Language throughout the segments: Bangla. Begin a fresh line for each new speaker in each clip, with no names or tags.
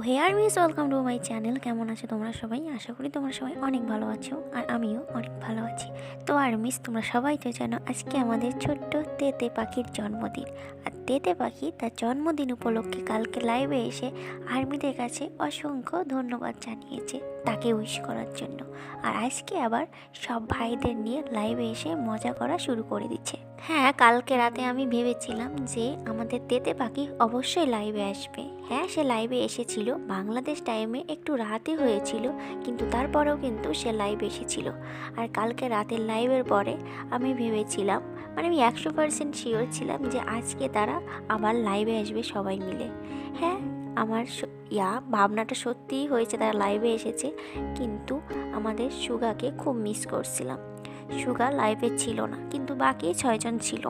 Hair miss welcome to my channel. কেমন আছো তোমরা সবাই? আশা করি তোমরা সবাই অনেক ভালো আছো, আর আমিও অনেক ভালো আছি। তো আর মিস, তোমরা সবাই তো জানো আজকে আমাদের ছোট্ট তেতে পাখির জন্মদিন। আর তেতে পাখি তার জন্মদিন উপলক্ষে কালকে লাইভে এসে আর্মিদের কাছে অসংখ্য ধন্যবাদ জানিয়েছে তাকে উইশ করার জন্য। আর আজকে আবার সব ভাইদের নিয়ে লাইভে এসে মজা করা শুরু করে দিচ্ছে। হ্যাঁ, কালকে রাতে আমি ভেবেছিলাম যে আমাদের তেতে পাখি অবশ্যই লাইভে আসবে। হ্যাঁ, সে লাইভে এসেছিল, বাংলাদেশ টাইমে একটু রাতে হয়েছিল, কিন্তু তারপরেও কিন্তু সে লাইভে এসেছিল। আর কালকে রাতের লাইভের পরে আমি ভেবেছিলাম, মানে আমি 100% শিওর ছিলাম যে আজকে তারা আবার লাইভে আসবে সবাই মিলে। হ্যাঁ, আমার ভাবনাটা সত্যিই হয়েছে, তারা লাইভে এসেছে। কিন্তু আমাদের সুগাকে খুব মিস করছিলাম। সুগা লাইভে ছিল না, কিন্তু বাকি 6জন ছিল।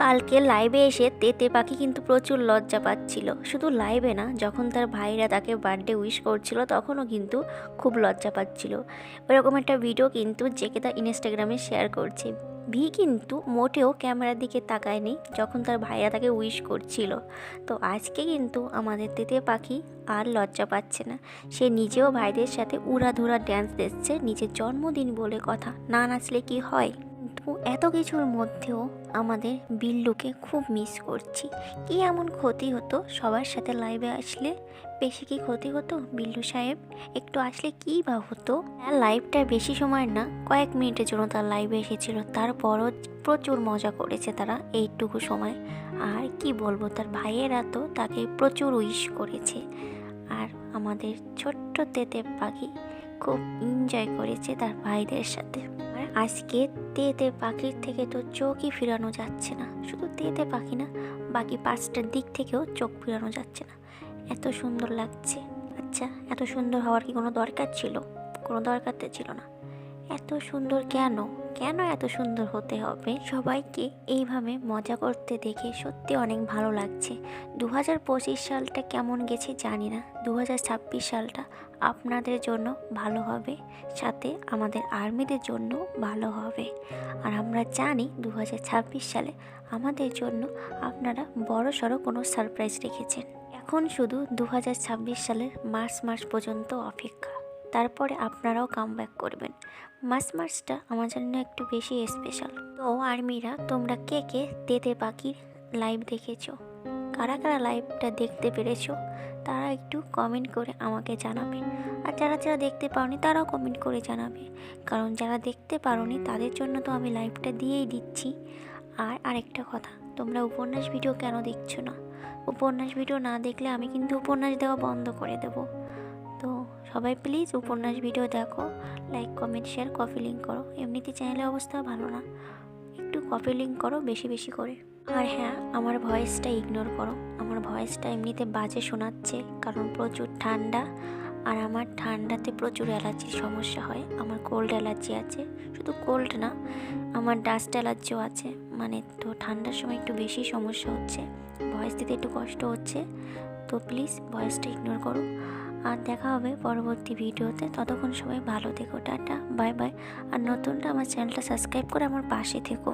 কালকে লাইভে এসে তেতে পাখি কিন্তু প্রচুর লজ্জা পাচ্ছিল। শুধু লাইভে না, যখন তার ভাইরা তাকে বার্থডে উইশ করছিল তখনও কিন্তু খুব লজ্জা পাচ্ছিল। ওরকম একটা ভিডিও কিন্তু জেকে তার ইনস্টাগ্রামে শেয়ার করছে। ভি কিন্তু মোটেও ক্যামেরার দিকে তাকায়নি যখন তার ভাইরা তাকে উইশ করছিল। তো আজকে কিন্তু আমাদের তেতে পাখি আর লজ্জা পাচ্ছে না। সে নিজেও ভাইদের সাথে উড়াধুরা ড্যান্স দিচ্ছে, নিজের জন্মদিন বলে কথা, না নাচলে কি হয়। কিন্তু এত কিছুর মধ্যেও আমাদের বিল্লুকে খুব মিস করছি। কি এমন ক্ষতি হতো সবার সাথে লাইভে আসলে? বেশি কি ক্ষতি হতো বিল্লু সাহেব? একটু আসলে কী বা হতো? লাইভটা বেশি সময় না, কয়েক মিনিটের জন্য তার লাইভে এসেছিল, তারপরও প্রচুর মজা করেছে তারা এইটুকু সময়। আর কি বলবো, তার ভাইয়েরা তো তাকে প্রচুর উইশ করেছে। আর আমাদের ছোট্ট তেতে পাখি খুব এনজয় করেছে তার ভাইদের সাথে। আর আজকে তেতে পাখির থেকে তো চোখই ফিরানো যাচ্ছে না। শুধু তেতে পাখি না, বাকি 5টার দিক থেকেও চোখ ফিরানো যাচ্ছে না। এত সুন্দর লাগছে। আচ্ছা, এত সুন্দর হওয়ার কি কোনো দরকার ছিল? কোনো দরকার তো ছিল না। এত সুন্দর কেন? কেন এত সুন্দর হতে হবে? সবাইকে এইভাবে মজা করতে দেখে সত্যি অনেক ভালো লাগছে। 2025 সালটা কেমন গেছে জানি না, 2026 সালটা আপনাদের জন্য ভালো হবে, সাথে আমাদের আর্মিদের জন্য ভালো হবে। আর আমরা জানি 2026 সালে আমাদের জন্য আপনারা বড়সড় কোনো সারপ্রাইজ রেখেছেন। এখন শুধু 2026 সালের মার্চ মাস পর্যন্ত অপেক্ষা, তারপরে আপনারাও কামব্যাক করবেন। মাসটা আমার জন্য একটু বেশি স্পেশাল। তো আর্মিরা, তোমরা কে কে তেতে পাখির লাইভ দেখেছো? কারা কারা লাইভটা দেখতে পেরেছো তারা একটু কমেন্ট করে আমাকে জানাবে। আর যারা যারা দেখতে পারোনি তারাও কমেন্ট করে জানাবে, কারণ যারা দেখতে পারোনি তাদের জন্য তো আমি লাইভটা দিয়েই দিচ্ছি। আর আরেকটা কথা, তোমরা উপন্যাস ভিডিও কেন দেখছো না? উপন্যাস ভিডিও না দেখলে আমি কিন্তু উপন্যাস দেওয়া বন্ধ করে দেবো। তো সবাই প্লিজ উপন্যাস ভিডিও দেখো, like comment share copy link করো। এমনিতে চ্যানেলের অবস্থা ভালো না, একটু কপি লিঙ্ক করো বেশি বেশি করে। আর হ্যাঁ, আমার ভয়েসটা ইগনোর করো। আমার ভয়েসটা এমনিতে বাজে শোনাচ্ছে, কারণ প্রচুর ঠান্ডা। আর আমার ঠান্ডাতে প্রচুর অ্যালার্জির সমস্যা হয়। আমার কোল্ড অ্যালার্জি আছে, শুধু কোল্ড না, আমার ডাস্ট অ্যালার্জিও আছে। মানে তো ঠান্ডার সময় একটু বেশি সমস্যা হচ্ছে, ভয়েস দিতে একটু কষ্ট হচ্ছে। তো প্লিজ ভয়েসটা ইগনোর করো। আর দেখা হবে পরবর্তী ভিডিওতে। ততক্ষণ সবাই ভালো থেকো, টাটা বাই বাই। আর নতুনটা আমার চ্যানেলটা সাবস্ক্রাইব করে আমার পাশে থেকো।